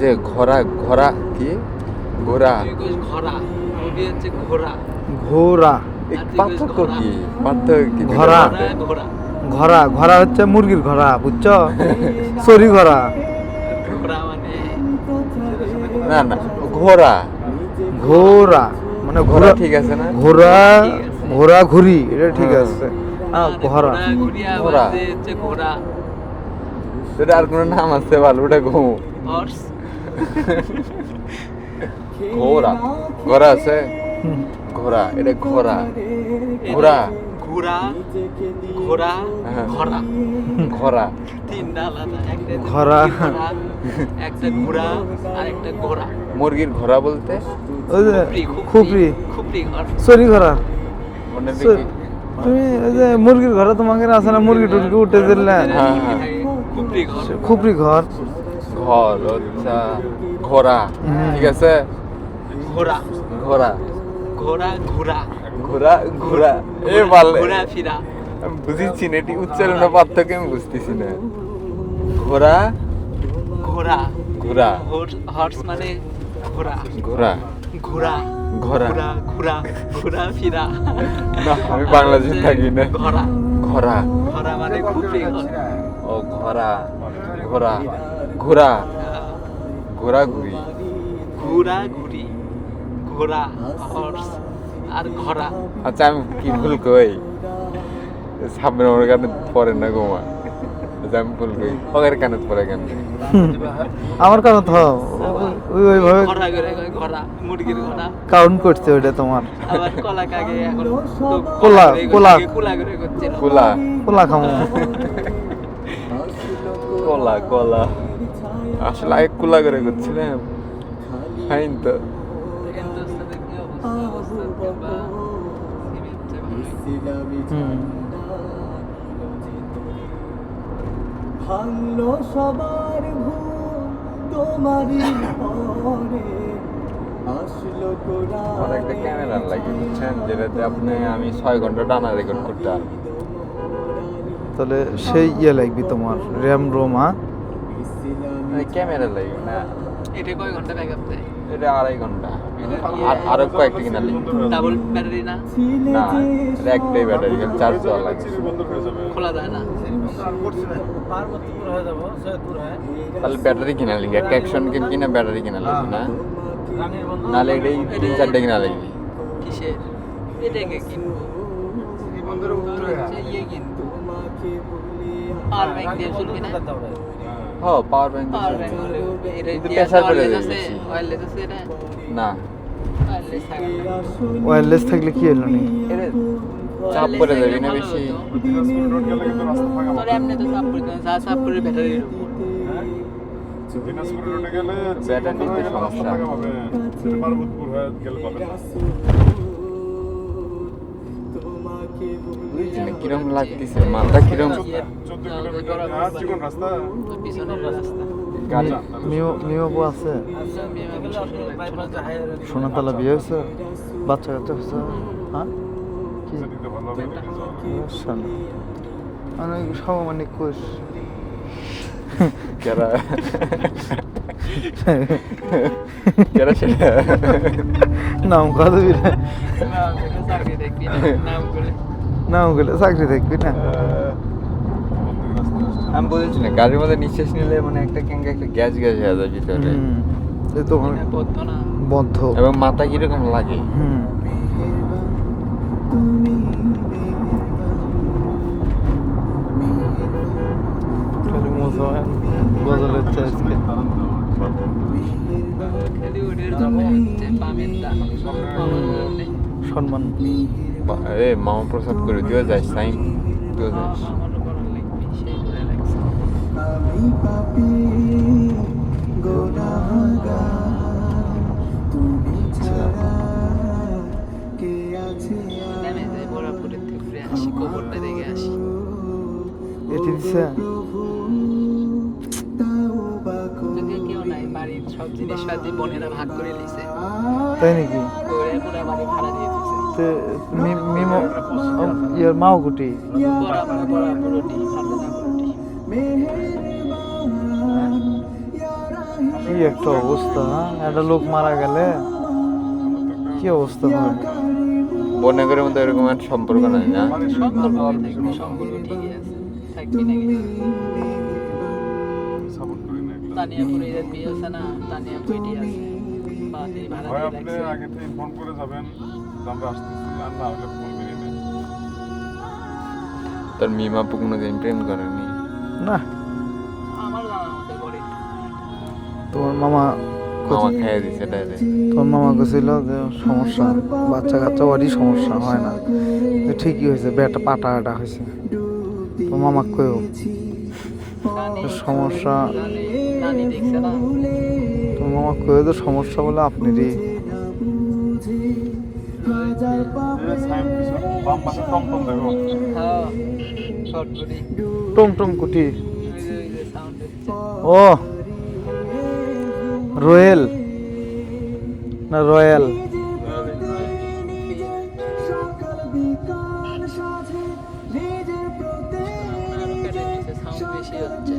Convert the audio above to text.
যে ঘোড়া ঘোড়া কি ঘোড়া ঘোড়া মুভি হচ্ছে ঘোড়া ঘোড়া পার্থক্য কি পার্থক্য কি ঘোড়া। ঘোড়া ঘোড়া ঘোড়া হচ্ছে মুরগির ঘোড়া, বুঝছো? সরি ঘোড়া। ঘোড়া মানে না না ঘোড়া ঘোড়া মানে ঘোড়া ঘোড়া, ঠিক আছে না ঘোড়া ঠিক আছে। ঘোড়া ঘুরি, এটা ঠিক হ্যাঁ। আছে। ঘোড়া ঘুরিয়া ঘোড়া। বলতে হচ্ছে ঘোড়া সেটা আর কোনো নাম আছে ভালো ওটা ঘুম হর্স ঘোড়া ঘোড়া আছে ঘোড়া এটা ঘোড়া ঘোড়া ঘোড়া ঘোড়া হ্যাঁ। ঘোড়া ঘোড়া তিনটা আলাদা একটা ঘোড়া। একটা ঘোড়া আর একটা ঘোড়া মুরগির ঘোড়া বলতে ওই যে খুপড়ি, খুপড়ি ঘর সরি ঘোড়া। মনে সরি। তুমি ওই যে মুরগির ঘরে তোমাকে আছে না, মুরগি টুরগি উঠে দিলে হ্যাঁ, হ্যাঁ। খুপড়ি ঘর খুপড়ি ঘর। ঘর আচ্ছা ঘোড়া ঠিক আছে ঘোড়া ঘোড়া ঘোড়া ঘোড়া ঘোড়া ঘোড়া এ ভালো ঘোড়া ফিরা আমি বুঝিছি না এটি উচ্চারণ পার্থক্য আমি বুঝতেছি না ঘোড়া ঘোড়া ঘোড়া হর্স মানে ঘোড়া ঘোড়া ঘোড়া ঘোড়া ঘোড়া ঘোড়া ঘোড়া ফিরা না আমি বাংলাদেশে থাকি না ঘোড়া ঘোড়া ঘোড়া মানে খুপড়ি ঘর ও ঘোড়া ঘোড়া ঘোড়া ঘোড়া ঘুরি ঘোড়া ঘুরি ঘোড়া হর্স আর ঘোড়া আচ্ছা আমি কি ভুল কই সামনে আমার কানে পড়ে না গোমা আচ্ছা আমি ভুল কই ওদের কানে পড়ে কেন আমার কারণ তো ওইভাবে ঘোড়া করে কয় ঘোড়া মুরগির ঘোড়া কাউন্ট করছে ওইটা তোমার। আবার কলা কাগে এখন তো কোলা, কোলা। কোলা করে করছিল কোলা কোলা খামো। কলা কলা আসলে আগে কোলা করে করছিলাম ফাইন তো কিন্তু সাথে কি অবস্থা কিংবা ভাঙলো সবার ঘুম তোমারই পরে আসলো আমার একটা ক্যামেরা লাগে বুঝছেন যেটাতে আপনি আমি 6 ঘন্টা টানা রেকর্ড করতে পারবো তাহলে সেই ইয়ে লাগবে তোমার র্যাম রোমা। ক্যামেরা লাগে না এটা কয় ঘন্টা ব্যাকআপ দেয় এটা 2.5 ঘন্টা আর আরো কয়েকটা কিনা লাগবে ডাবল ব্যাটারি না না এটা একটাই ব্যাটারি চার্জ দেওয়া লাগে খোলা যায় না তাহলে ব্যাটারি কিনা লাগবে একটা অ্যাকশন গেম কিনা ব্যাটারি কিনা লাগবে না নাহলে এটাই 3-4টা কিনা লাগবে কিসের এটাকে কিনবো ইয়ে কিনবো পাওয়ার ব্যাংক দিয়ে চলবে না হ্যাঁ পাওয়ার ব্যাংক পাওয়ার ব্যাংক হলে এটা কিন্তু দিয়ে pressure পড়ে ওয়্যারলেস যায় আছে বেশি। ওয়্যারলেস আছে এটা না ওয়্যারলেস থাকে না ওয়্যারলেস থাকলে কি হলো নি? এটা চাপ পড়ে যাবে না বেশি তোর এমনি তো সাপোর্ট করে যা সাপোর্টের ব্যাটারির উপর ব্যাটারিতে সমস্যা বুঝছি না কিরম লাগতেছে মাথা কিরম পিছনের রাস্তা গাড়ি মিও আছে? সোনাতলা বিয়ে হয়েছে? বাচ্চা কাচ্চা হয়েছে? হ্যাঁ কি অনেক সমমানিক কোষ। কেরা কেরা সেটা নাম কত বিরা চাকরি দেখবি না, নাম করে নাম গেলে চাকরি দেখবি না। আমি বলেছি না গাড়ির মধ্যে নিঃশ্বাস নিলে মানে একটা কেঙ্গা একটা গ্যাস গ্যাস হয়ে যায় ভিতরে এই তো বদ্ধ না বদ্ধ। এবং মাথা কিরকম লাগে গজল হচ্ছে আজকে। খালি ওদের জন্য হচ্ছে পামেন্টা সম্মান এ মামা প্রসাদ করে দিও যাই সাইন দিও যাই আমারও করার লাগবে সেই করে লাগছে আমি পাপি গুনাহগার তুমি ছাড়া কে আছে জানে যে বরাবরের থেকে ঘুরে আসি কবরটা দেখে আসি এটি দিছে যদি কেউ নাই বাড়ির সব জিনিস পাতি বোনেরা ভাগ করে নিছে তাই নাকি? ওরা পুরো বাড়ি ভাড়া দিয়ে দিছে তো মিমো ইয়ার মাও গুটি বড় পুরোটি ফারদানা পুরোটি কি একটা অবস্থা, হ্যাঁ? একটা লোক মারা গেলে কি অবস্থা হবে? বন্যাগরের মধ্যে এরকম একটা সম্পর্ক নাই না? সম্পর্ক কি থাকবে? সম্পর্ক ঠিকই আছে, থাকবি নাকি? সাপোর্ট করি না এগুলো। তানিয়াপুরে এদের বিয়ে হচ্ছে না, তানিয়াপুর এটি আছে বা তিনি ভাড়া হয় দিয়ে আপনি রাখছে। আগে থেকে ফোন করে যাবেন যে আমরা আসতেছি, আর না হলে ফোন করে নেন। তোর মিমা আপু কোনোদিন প্রেম করেনি? না, আমার জানার মধ্যে করে তোমার মামা মামা খাইয়ে দিছে ডাইরেক্ট। তোর মামা ছিল যে সমস্যা, বাচ্চা কাচ্চা ওরই সমস্যা হয় না, যে ঠিকই হয়েছে, বেটা পাটা আটা হয়েছে। তোর মামা কেউ সমস্যা, নানি দেখছে না, তোর মামা কেউ তো সমস্যা বলে আপনারই। বাম পাশে টমটম দেখো। হ্যাঁ শর্ট করি টমটম কুটি, ওই যে সাউন্ড হচ্ছে। ও রোয়েল না রয়্যাল? সকাল বিকাল সাজে নিজের প্রত্যেক আরো কেটে দিচ্ছে, সাউন্ড বেশি হচ্ছে।